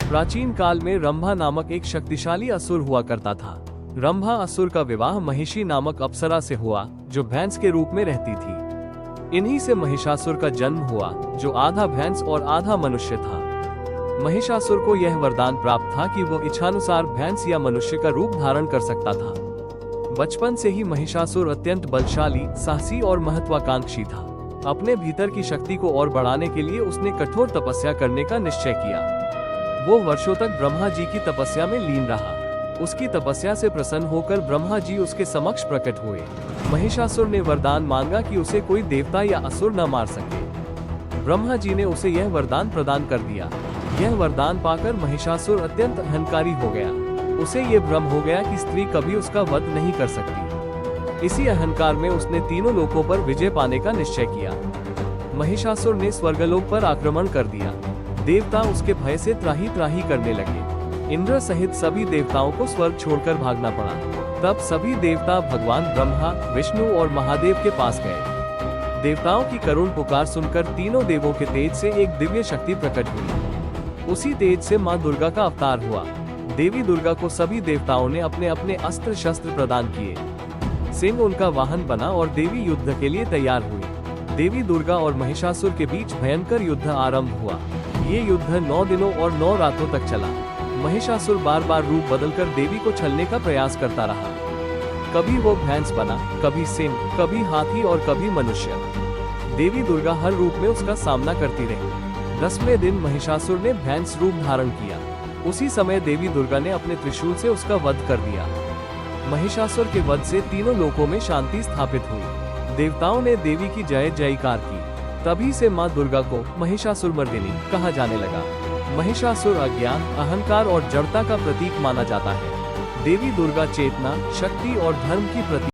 प्राचीन काल में रंभा नामक एक शक्तिशाली असुर हुआ करता था। रंभा असुर का विवाह महिषी नामक अप्सरा से हुआ, जो भैंस के रूप में रहती थी। इन्हीं से महिषासुर का जन्म हुआ, जो आधा भैंस और आधा मनुष्य था। महिषासुर को यह वरदान प्राप्त था कि वो इच्छानुसार भैंस या मनुष्य का रूप धारण कर सकता था। बचपन से ही महिषासुर अत्यंत बलशाली, साहसी और महत्वाकांक्षी था। अपने भीतर की शक्ति को और बढ़ाने के लिए उसने कठोर तपस्या करने का निश्चय किया। वो वर्षों तक ब्रह्मा जी की तपस्या में लीन रहा। उसकी तपस्या से प्रसन्न होकर ब्रह्मा जी उसके समक्ष प्रकट हुए। महिषासुर ने वरदान मांगा कि उसे कोई देवता या असुर न मार सके। ब्रह्मा जी ने उसे यह वरदान प्रदान कर दिया। यह वरदान पाकर महिषासुर अत्यंत अहंकारी हो गया। उसे ये भ्रम हो गया कि स्त्री कभी उसका वध नहीं कर सकती। इसी अहंकार में उसने तीनों लोकों पर विजय पाने का निश्चय किया। महिषासुर ने स्वर्गलोक पर आक्रमण कर दिया। देवता उसके भय से त्राही त्राही करने लगे। इंद्र सहित सभी देवताओं को स्वर्ग छोड़कर भागना पड़ा। तब सभी देवता भगवान ब्रह्मा, विष्णु और महादेव के पास गए। देवताओं की करुण पुकार सुनकर तीनों देवों के तेज से एक दिव्य शक्ति प्रकट हुई। उसी तेज से मां दुर्गा का अवतार हुआ। देवी दुर्गा को सभी देवताओं ने अपने अपने अस्त्र शस्त्र प्रदान किए। सिंह उनका वाहन बना और देवी युद्ध के लिए तैयार हुई। देवी दुर्गा और महिषासुर के बीच भयंकर युद्ध आरंभ हुआ। ये युद्ध 9 दिनों और 9 रातों तक चला। महिषासुर बार बार रूप बदलकर देवी को छलने का प्रयास करता रहा। कभी वो भैंस बना, कभी सिंह, कभी हाथी और कभी मनुष्य। देवी दुर्गा हर रूप में उसका सामना करती रही। 10वें दिन महिषासुर ने भैंस रूप धारण किया। उसी समय देवी दुर्गा ने अपने त्रिशूल से उसका वध कर दिया। महिषासुर के वध से तीनों लोकों में शांति स्थापित हुई। देवताओं ने देवी की जय जयकार की। तभी से मां दुर्गा को महिषासुरमर्दिनी कहा जाने लगा। महिषासुर अज्ञान, अहंकार और जड़ता का प्रतीक माना जाता है। देवी दुर्गा चेतना, शक्ति और धर्म की प्रतीक